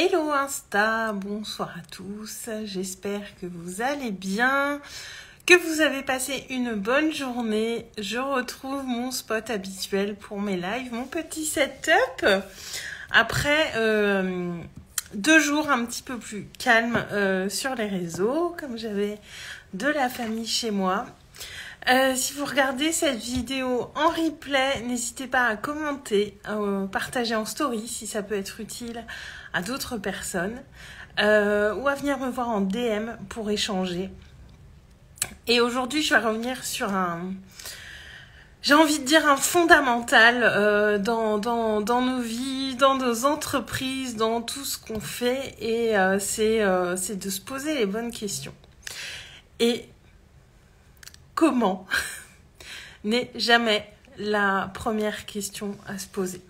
Hello Insta, bonsoir à tous, j'espère que vous allez bien, que vous avez passé une bonne journée. Je retrouve mon spot habituel pour mes lives, mon petit setup, après 2 jours un petit peu plus calmes sur les réseaux, comme j'avais de la famille chez moi. Si vous regardez cette vidéo en replay, n'hésitez pas à commenter, partager en story si ça peut être utile à d'autres personnes, ou à venir me voir en DM pour échanger. Et aujourd'hui, je vais revenir sur j'ai envie de dire un fondamental dans nos vies, dans nos entreprises, dans tout ce qu'on fait, et c'est de se poser les bonnes questions. Et comment n'est jamais la première question à se poser.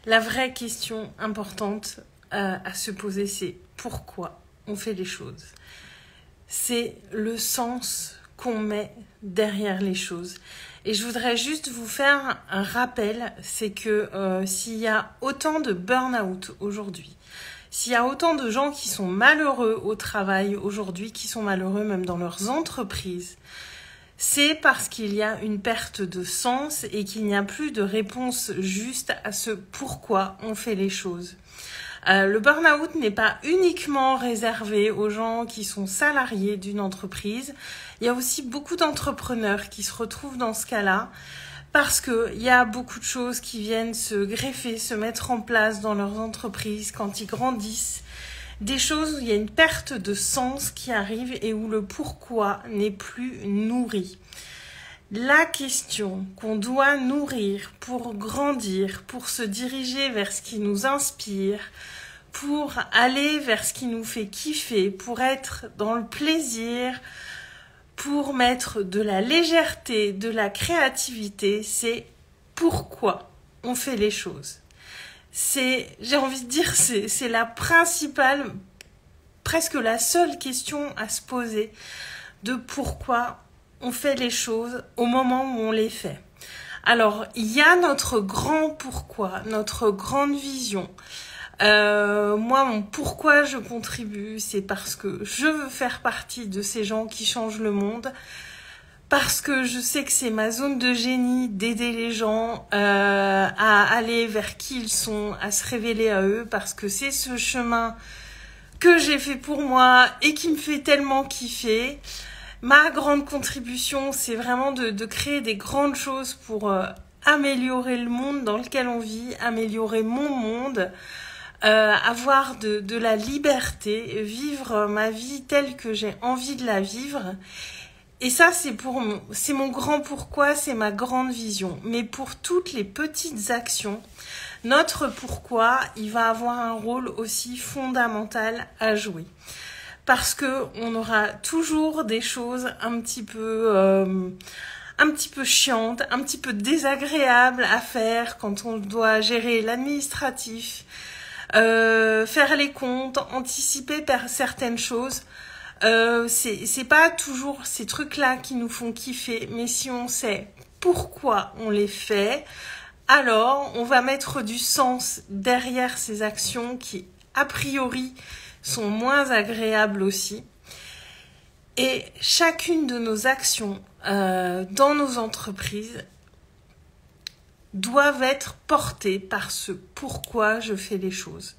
La vraie question importante à se poser, c'est pourquoi on fait les choses. C'est le sens qu'on met derrière les choses. Et je voudrais juste vous faire un rappel, c'est que s'il y a autant de burn-out aujourd'hui, s'il y a autant de gens qui sont malheureux au travail aujourd'hui, qui sont malheureux même dans leurs entreprises, c'est parce qu'il y a une perte de sens et qu'il n'y a plus de réponse juste à ce pourquoi on fait les choses. Le burn-out n'est pas uniquement réservé aux gens qui sont salariés d'une entreprise. Il y a aussi beaucoup d'entrepreneurs qui se retrouvent dans ce cas-là parce qu'il y a beaucoup de choses qui viennent se greffer, se mettre en place dans leurs entreprises quand ils grandissent. Des choses où il y a une perte de sens qui arrive et où le pourquoi n'est plus nourri. La question qu'on doit nourrir pour grandir, pour se diriger vers ce qui nous inspire, pour aller vers ce qui nous fait kiffer, pour être dans le plaisir, pour mettre de la légèreté, de la créativité, c'est pourquoi on fait les choses. J'ai envie de dire, c'est la principale, presque la seule question à se poser de pourquoi on fait les choses au moment où on les fait. Alors, il y a notre grand pourquoi, notre grande vision. Moi, mon pourquoi je contribue, c'est parce que je veux faire partie de ces gens qui changent le monde. Parce que je sais que c'est ma zone de génie d'aider les gens à aller vers qui ils sont, à se révéler à eux, parce que c'est ce chemin que j'ai fait pour moi et qui me fait tellement kiffer. Ma grande contribution, c'est vraiment de créer des grandes choses pour améliorer le monde dans lequel on vit, améliorer mon monde, avoir de la liberté, vivre ma vie telle que j'ai envie de la vivre. Et ça, c'est mon grand pourquoi, c'est ma grande vision. Mais pour toutes les petites actions, notre pourquoi, il va avoir un rôle aussi fondamental à jouer. Parce que on aura toujours des choses un petit peu chiantes, un petit peu désagréables à faire quand on doit gérer l'administratif, faire les comptes, anticiper certaines choses. C'est pas toujours ces trucs-là qui nous font kiffer, mais si on sait pourquoi on les fait, alors on va mettre du sens derrière ces actions qui, a priori, sont moins agréables aussi. Et chacune de nos actions dans nos entreprises doivent être portées par ce pourquoi je fais les choses.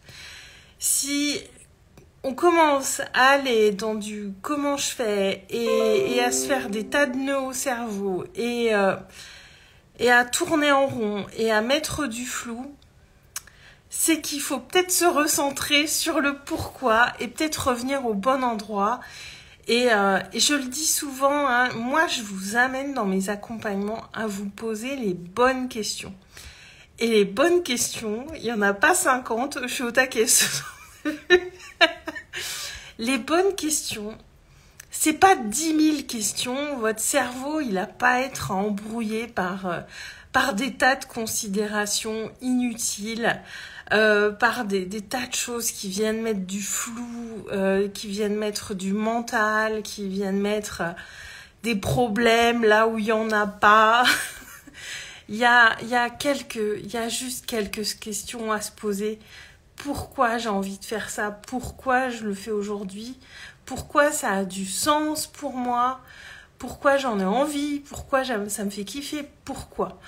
Si on commence à aller dans du comment je fais et à se faire des tas de nœuds au cerveau et à tourner en rond et à mettre du flou, c'est qu'il faut peut-être se recentrer sur le pourquoi et peut-être revenir au bon endroit. Et je le dis souvent, hein, moi je vous amène dans mes accompagnements à vous poser les bonnes questions. Et les bonnes questions, il n'y en a pas 50, je suis au taquet. Les bonnes questions, c'est pas 10 000 questions. Votre cerveau, il n'a pas à être embrouillé par des tas de considérations inutiles, par des tas de choses qui viennent mettre du flou, qui viennent mettre du mental, qui viennent mettre des problèmes là où il n'y en a pas. Il y a juste quelques questions à se poser pourquoi j'ai envie de faire ça, pourquoi je le fais aujourd'hui, pourquoi ça a du sens pour moi, pourquoi j'en ai envie, pourquoi ça me fait kiffer, pourquoi.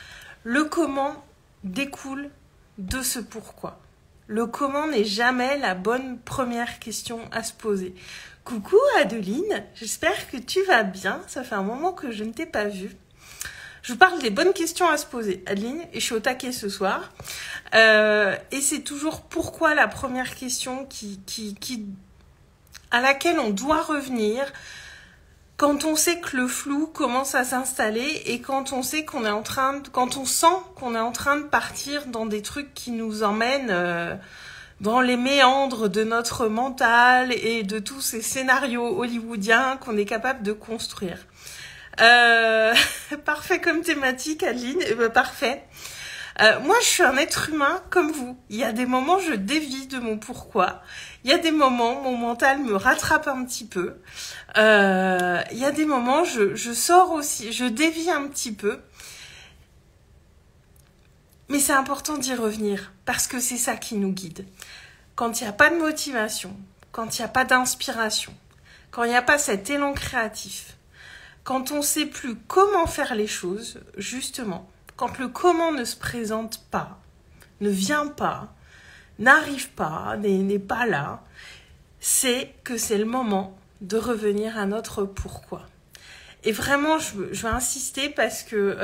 Le comment découle de ce pourquoi. Le comment n'est jamais la bonne première question à se poser. Coucou Adeline, j'espère que tu vas bien, ça fait un moment que je ne t'ai pas vue. Je vous parle des bonnes questions à se poser, Adeline, et je suis au taquet ce soir. Et c'est toujours pourquoi la première question à laquelle on doit revenir quand on sait que le flou commence à s'installer et quand on sait quand on sent qu'on est en train de partir dans des trucs qui nous emmènent dans les méandres de notre mental et de tous ces scénarios hollywoodiens qu'on est capable de construire. Parfait comme thématique, Adeline. Parfait. Moi, je suis un être humain comme vous. Il y a des moments, je dévie de mon pourquoi. Il y a des moments, mon mental me rattrape un petit peu. Il y a des moments, je sors aussi, je dévie un petit peu. Mais c'est important d'y revenir parce que c'est ça qui nous guide. Quand il n'y a pas de motivation, quand il n'y a pas d'inspiration, quand il n'y a pas cet élan créatif, quand on ne sait plus comment faire les choses, justement, quand le comment ne se présente pas, ne vient pas, n'arrive pas, n'est pas là, c'est que c'est le moment de revenir à notre pourquoi. Et vraiment, je vais insister parce que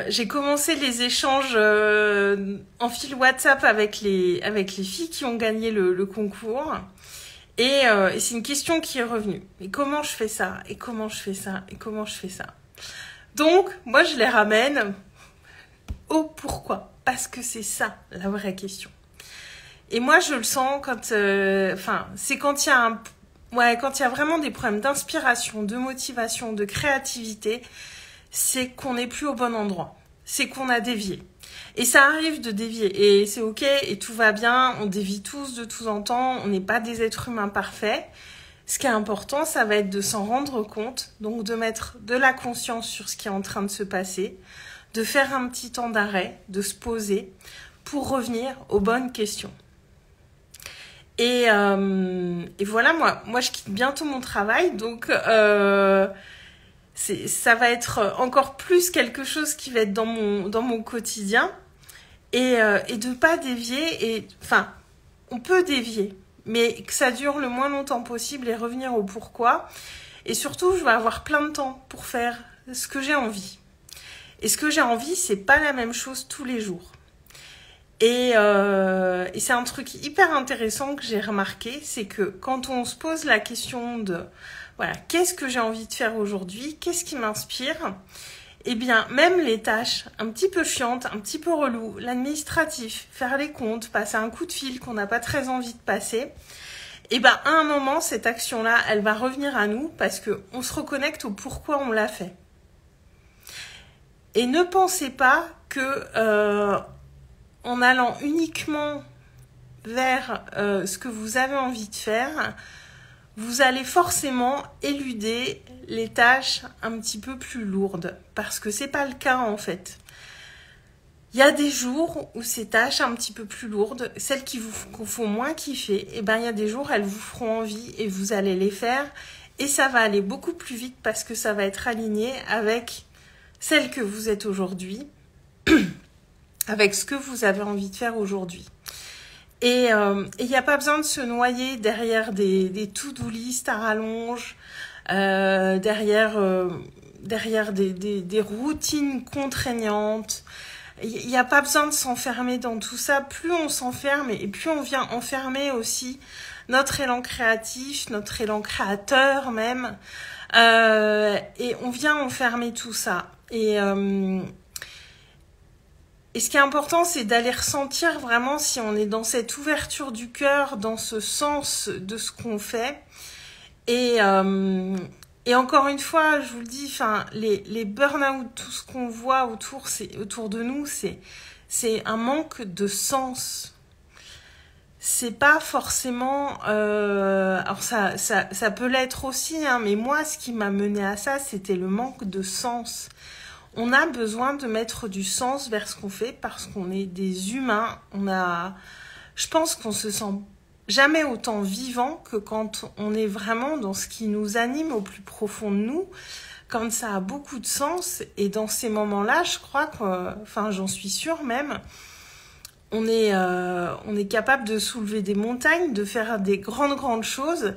j'ai commencé les échanges en fil WhatsApp avec les filles qui ont gagné le concours. Et c'est une question qui est revenue. Mais comment je fais ça ? Et comment je fais ça ? Et comment je fais ça ? Donc, moi, je les ramène au pourquoi. Parce que c'est ça, la vraie question. Et moi, je le sens quand... c'est quand il y a quand il y a vraiment des problèmes d'inspiration, de motivation, de créativité, c'est qu'on n'est plus au bon endroit. C'est qu'on a dévié. Et ça arrive de dévier. Et c'est ok, et tout va bien. On dévie tous de temps en temps. On n'est pas des êtres humains parfaits. Ce qui est important, ça va être de s'en rendre compte. Donc, de mettre de la conscience sur ce qui est en train de se passer. De faire un petit temps d'arrêt. De se poser. Pour revenir aux bonnes questions. Et voilà, moi, je quitte bientôt mon travail. Donc, ça va être encore plus quelque chose qui va être dans mon quotidien. Et de pas dévier, on peut dévier, mais que ça dure le moins longtemps possible et revenir au pourquoi. Et surtout, je vais avoir plein de temps pour faire ce que j'ai envie. Et ce que j'ai envie, c'est pas la même chose tous les jours. Et c'est un truc hyper intéressant que j'ai remarqué, c'est que quand on se pose la question de, voilà, qu'est-ce que j'ai envie de faire aujourd'hui, qu'est-ce qui m'inspire ? Eh bien, même les tâches un petit peu chiantes, un petit peu reloues, l'administratif, faire les comptes, passer un coup de fil qu'on n'a pas très envie de passer, eh bien, à un moment, cette action-là, elle va revenir à nous parce qu'on se reconnecte au pourquoi on l'a fait. Et ne pensez pas que en allant uniquement vers ce que vous avez envie de faire, vous allez forcément éluder les tâches un petit peu plus lourdes. Parce que c'est pas le cas en fait. Il y a des jours où ces tâches un petit peu plus lourdes, celles qui vous font moins kiffer, il y a des jours, elles vous feront envie et vous allez les faire. Et ça va aller beaucoup plus vite parce que ça va être aligné avec celle que vous êtes aujourd'hui, avec ce que vous avez envie de faire aujourd'hui. Et il n'y a pas besoin de se noyer derrière des to-do list à rallonge, derrière des routines contraignantes. Il n'y a pas besoin de s'enfermer dans tout ça. Plus on s'enferme et plus on vient enfermer aussi notre élan créatif, notre élan créateur même. Et on vient enfermer tout ça. Et ce qui est important, c'est d'aller ressentir vraiment si on est dans cette ouverture du cœur, dans ce sens de ce qu'on fait. Et encore une fois, je vous le dis, les burn-out, tout ce qu'on voit autour de nous, c'est un manque de sens. C'est pas forcément... alors ça peut l'être aussi, hein, mais moi, ce qui m'a mené à ça, c'était le manque de sens. On a besoin de mettre du sens vers ce qu'on fait parce qu'on est des humains. Je pense qu'on se sent jamais autant vivant que quand on est vraiment dans ce qui nous anime au plus profond de nous, quand ça a beaucoup de sens. Et dans ces moments-là, je crois j'en suis sûre même, on est capable de soulever des montagnes, de faire des grandes choses.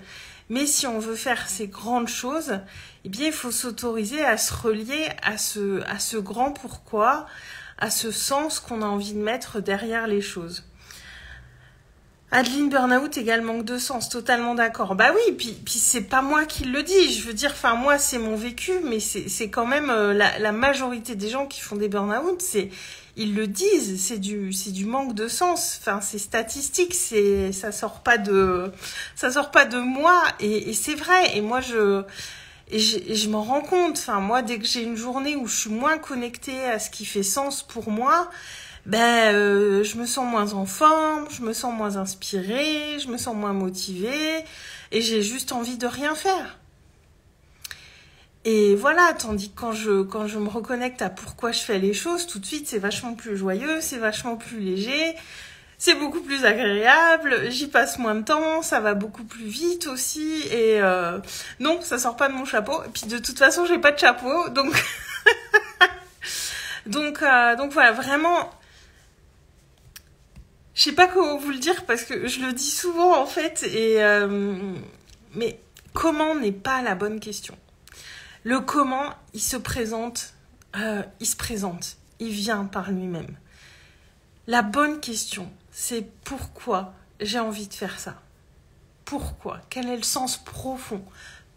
Mais si on veut faire ces grandes choses, eh bien, il faut s'autoriser à se relier à ce grand pourquoi, à ce sens qu'on a envie de mettre derrière les choses. Adeline, burn-out égale manque de sens, totalement d'accord. Bah oui, puis c'est pas moi qui le dis, je veux dire, moi c'est mon vécu, mais c'est quand même la majorité des gens qui font des burn-out, ils le disent, c'est du manque de sens. C'est statistique, ça sort pas de moi, et c'est vrai. Et moi je m'en rends compte. Moi, dès que j'ai une journée où je suis moins connectée à ce qui fait sens pour moi, je me sens moins en forme, je me sens moins inspirée, je me sens moins motivée, et j'ai juste envie de rien faire. Et voilà, tandis que quand je me reconnecte à pourquoi je fais les choses, tout de suite c'est vachement plus joyeux, c'est vachement plus léger, c'est beaucoup plus agréable, j'y passe moins de temps, ça va beaucoup plus vite aussi, et non, ça sort pas de mon chapeau, et puis de toute façon j'ai pas de chapeau, donc donc voilà, vraiment, je sais pas comment vous le dire parce que je le dis souvent en fait, mais comment n'est pas la bonne question. Le comment, il se présente, il vient par lui-même. La bonne question, c'est pourquoi j'ai envie de faire ça. Pourquoi? Quel est le sens profond?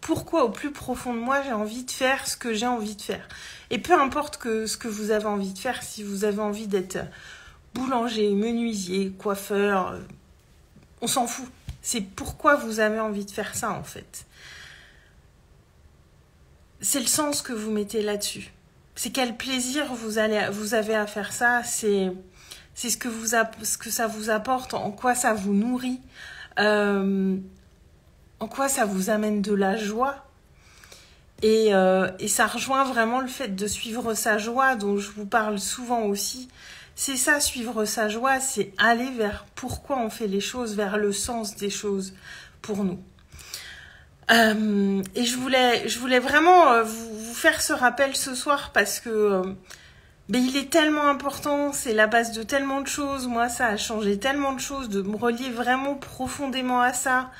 Pourquoi au plus profond de moi j'ai envie de faire ce que j'ai envie de faire? Et peu importe ce que vous avez envie de faire, si vous avez envie d'être boulanger, menuisier, coiffeur, on s'en fout. C'est pourquoi vous avez envie de faire ça en fait. C'est le sens que vous mettez là-dessus. C'est quel plaisir vous avez à faire ça. C'est ce que ça vous apporte, en quoi ça vous nourrit, en quoi ça vous amène de la joie. Et ça rejoint vraiment le fait de suivre sa joie, dont je vous parle souvent aussi. C'est ça, suivre sa joie, c'est aller vers pourquoi on fait les choses, vers le sens des choses pour nous. Et je voulais vraiment vous faire ce rappel ce soir parce que il est tellement important, c'est la base de tellement de choses. Moi, ça a changé tellement de choses, de me relier vraiment profondément à ça,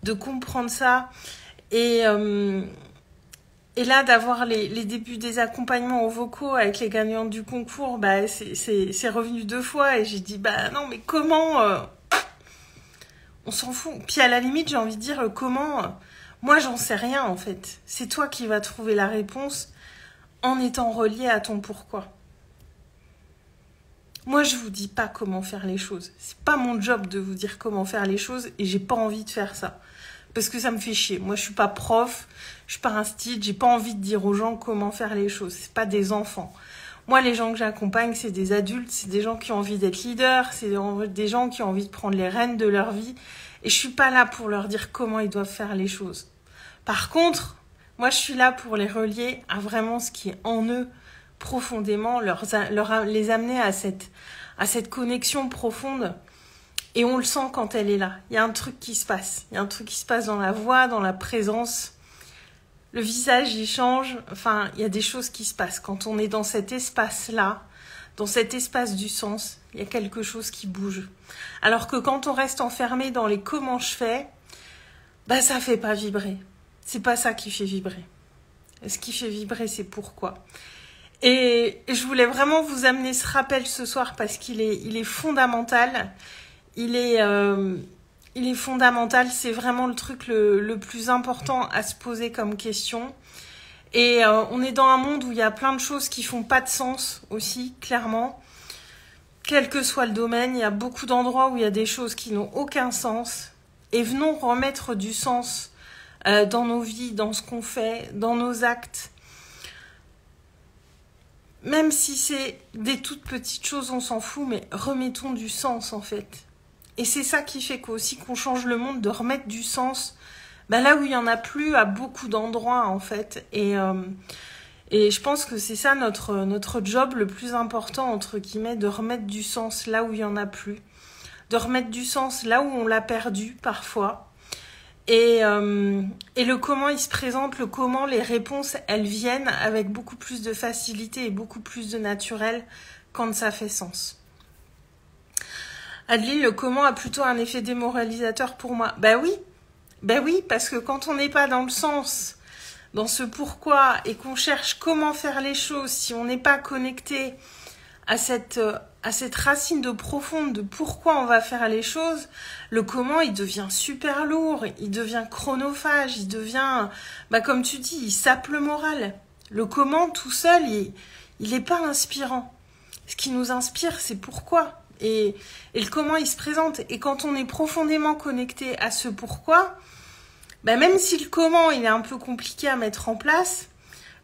de comprendre ça. Et là, d'avoir les débuts des accompagnements aux vocaux avec les gagnantes du concours, c'est revenu 2 fois et j'ai dit, non, mais comment on s'en fout. Puis à la limite, j'ai envie de dire, comment moi, j'en sais rien en fait. C'est toi qui vas trouver la réponse en étant relié à ton pourquoi. Moi, je vous dis pas comment faire les choses. C'est pas mon job de vous dire comment faire les choses et j'ai pas envie de faire ça. Parce que ça me fait chier. Moi, je suis pas prof, je suis pas instite, j'ai pas envie de dire aux gens comment faire les choses. C'est pas des enfants. Moi, les gens que j'accompagne, c'est des adultes, c'est des gens qui ont envie d'être leaders, c'est des gens qui ont envie de prendre les rênes de leur vie. Et je suis pas là pour leur dire comment ils doivent faire les choses. Par contre, moi, je suis là pour les relier à vraiment ce qui est en eux profondément, les amener à cette connexion profonde. Et on le sent quand elle est là. Il y a un truc qui se passe. Il y a un truc qui se passe dans la voix, dans la présence. Le visage, il change. Il y a des choses qui se passent. Quand on est dans cet espace-là, dans cet espace du sens, il y a quelque chose qui bouge. Alors que quand on reste enfermé dans les comment je fais, ça fait pas vibrer. C'est pas ça qui fait vibrer. Ce qui fait vibrer, c'est pourquoi. Et je voulais vraiment vous amener ce rappel ce soir parce qu'il est fondamental. Il est fondamental. C'est vraiment le truc le plus important à se poser comme question. Et on est dans un monde où il y a plein de choses qui font pas de sens aussi, clairement. Quel que soit le domaine, il y a beaucoup d'endroits où il y a des choses qui n'ont aucun sens. Et venons remettre du sens dans nos vies, dans ce qu'on fait, dans nos actes. Même si c'est des toutes petites choses, on s'en fout, mais remettons du sens en fait. Et c'est ça qui fait qu'on change le monde, de remettre du sens là où il n'y en a plus à beaucoup d'endroits en fait. Et Et je pense que c'est ça notre job le plus important, entre guillemets, de remettre du sens là où il n'y en a plus, de remettre du sens là où on l'a perdu parfois. Et le comment il se présente, le comment les réponses, elles viennent avec beaucoup plus de facilité et beaucoup plus de naturel quand ça fait sens. Adeline, le comment a plutôt un effet démoralisateur pour moi. Ben oui, parce que quand on n'est pas dans le sens, dans ce pourquoi, et qu'on cherche comment faire les choses, si on n'est pas connecté à cette racine de profonde de pourquoi on va faire les choses, le comment, il devient super lourd, il devient chronophage, il devient, comme tu dis, il sape le moral. Le comment, tout seul, il n'est pas inspirant. Ce qui nous inspire, c'est pourquoi. Et le comment, il se présente. Et quand on est profondément connecté à ce pourquoi, même si le comment, il est un peu compliqué à mettre en place,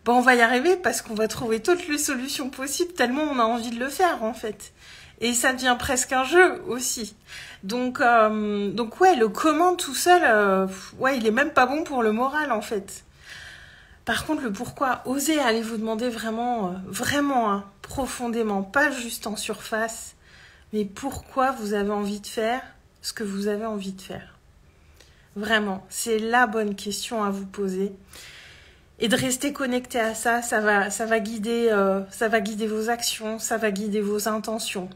on va y arriver parce qu'on va trouver toutes les solutions possibles tellement on a envie de le faire, en fait. Et ça devient presque un jeu aussi. Donc ouais, le comment tout seul, il est même pas bon pour le moral, en fait. Par contre, le pourquoi, osez aller vous demander vraiment, profondément, pas juste en surface, mais pourquoi vous avez envie de faire ce que vous avez envie de faire. Vraiment, c'est la bonne question à vous poser. Et de rester connecté à ça, ça va guider vos actions, ça va guider vos intentions,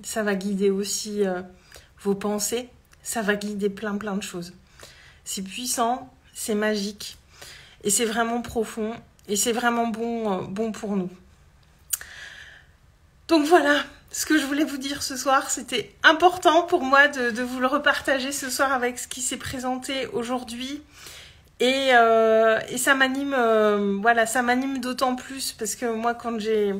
ça va guider aussi vos pensées, ça va guider plein de choses. C'est puissant, c'est magique, et c'est vraiment profond, et c'est vraiment bon pour nous. Donc voilà, ce que je voulais vous dire ce soir, c'était important pour moi de vous le repartager ce soir avec ce qui s'est présenté aujourd'hui. Et ça m'anime, ça m'anime d'autant plus parce que moi, quand j'ai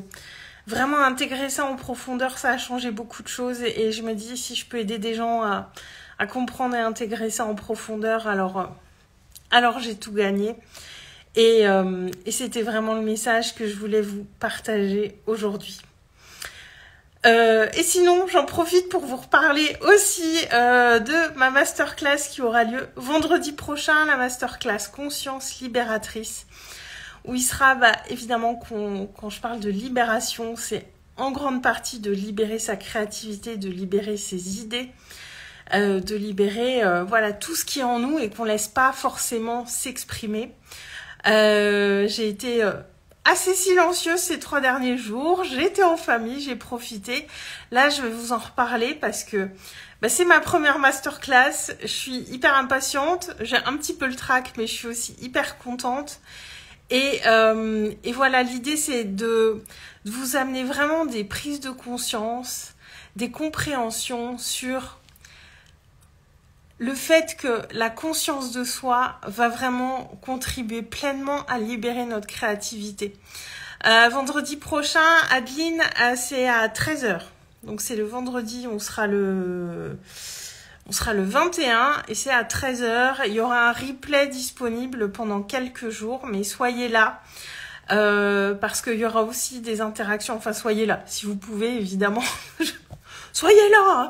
vraiment intégré ça en profondeur, ça a changé beaucoup de choses. Et je me dis, si je peux aider des gens à comprendre et intégrer ça en profondeur, alors j'ai tout gagné. Et c'était vraiment le message que je voulais vous partager aujourd'hui. Et sinon, j'en profite pour vous reparler aussi de ma masterclass qui aura lieu vendredi prochain, la masterclass Conscience Libératrice, où il sera, évidemment, quand je parle de libération, c'est en grande partie de libérer sa créativité, de libérer ses idées, de libérer tout ce qui est en nous et qu'on laisse pas forcément s'exprimer. J'ai été assez silencieuse ces 3 derniers jours. J'étais en famille, j'ai profité. Là, je vais vous en reparler parce que c'est ma première masterclass. Je suis hyper impatiente. J'ai un petit peu le trac, mais je suis aussi hyper contente. Et voilà, l'idée, c'est de vous amener vraiment des prises de conscience, des compréhensions sur le fait que la conscience de soi va vraiment contribuer pleinement à libérer notre créativité. Vendredi prochain, Adeline, c'est à 13h. Donc c'est le vendredi, on sera le 21 et c'est à 13h. Il y aura un replay disponible pendant quelques jours, mais soyez là. Parce qu'il y aura aussi des interactions. Enfin, soyez là, si vous pouvez, évidemment. Soyez là.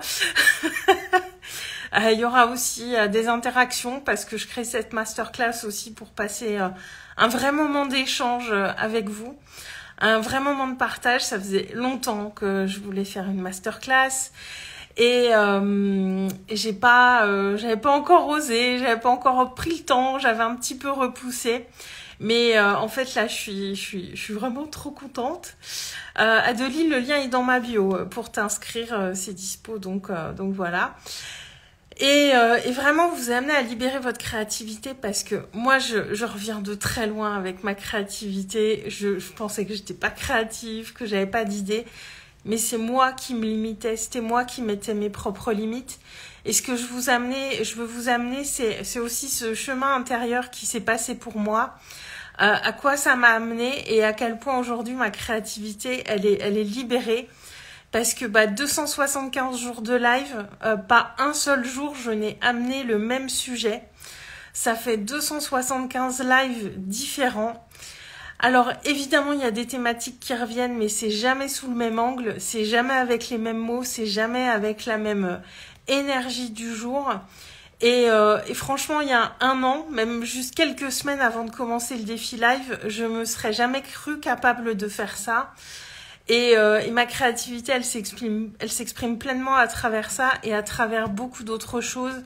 Il y aura aussi des interactions parce que je crée cette masterclass aussi pour passer un vrai moment d'échange avec vous, un vrai moment de partage. Ça faisait longtemps que je voulais faire une masterclass et j'avais pas encore osé, j'avais pas encore pris le temps, j'avais un petit peu repoussé. Mais en fait là, je suis vraiment trop contente. Adeline, le lien est dans ma bio pour t'inscrire, c'est dispo, donc voilà. Et vraiment vous amener à libérer votre créativité parce que moi je reviens de très loin avec ma créativité. Je pensais que j'étais pas créative, que j'avais pas d'idées, mais c'est moi qui me limitais, c'était moi qui mettais mes propres limites. Et ce que je veux vous amener, c'est aussi ce chemin intérieur qui s'est passé pour moi, à quoi ça m'a amené et à quel point aujourd'hui ma créativité elle est libérée. Parce que 275 jours de live, pas un seul jour je n'ai amené le même sujet. Ça fait 275 lives différents. Alors évidemment il y a des thématiques qui reviennent, mais c'est jamais sous le même angle, c'est jamais avec les mêmes mots, c'est jamais avec la même énergie du jour. Et franchement, il y a un an, même juste quelques semaines avant de commencer le défi live, je me serais jamais cru capable de faire ça. Et ma créativité, elle s'exprime pleinement à travers ça et à travers beaucoup d'autres choses,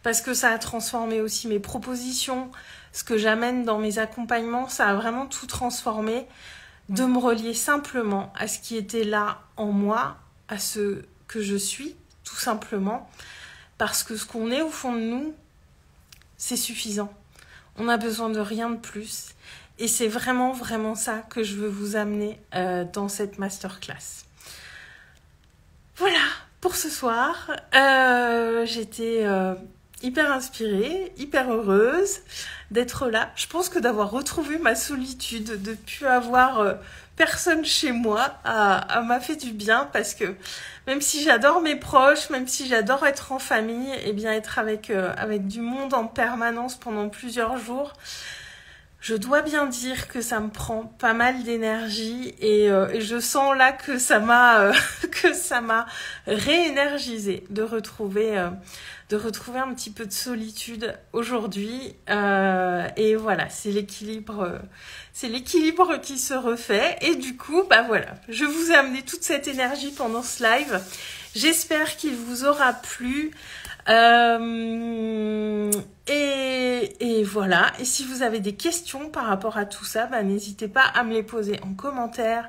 parce que ça a transformé aussi mes propositions, ce que j'amène dans mes accompagnements, ça a vraiment tout transformé, de me relier simplement à ce qui était là en moi, à ce que je suis, tout simplement, parce que ce qu'on est au fond de nous, c'est suffisant. On n'a besoin de rien de plus. Et c'est vraiment, vraiment ça que je veux vous amener dans cette masterclass. Voilà, pour ce soir, j'étais hyper inspirée, hyper heureuse d'être là. Je pense que d'avoir retrouvé ma solitude, de ne plus avoir personne chez moi, m'a fait du bien, parce que même si j'adore mes proches, même si j'adore être en famille, et bien être avec du monde en permanence pendant plusieurs jours, je dois bien dire que ça me prend pas mal d'énergie et je sens là que ça m'a réénergisée de retrouver un petit peu de solitude aujourd'hui. Et voilà, c'est l'équilibre qui se refait. Et du coup, bah voilà, je vous ai amené toute cette énergie pendant ce live. J'espère qu'il vous aura plu. Et voilà. Et si vous avez des questions par rapport à tout ça, bah, n'hésitez pas à me les poser en commentaire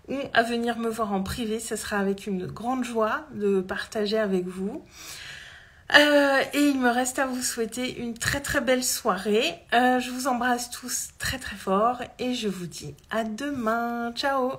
ou à venir me voir en privé. Ça sera avec une grande joie de partager avec vous. Et il me reste à vous souhaiter une très très belle soirée. Je vous embrasse tous très très fort et je vous dis à demain. Ciao!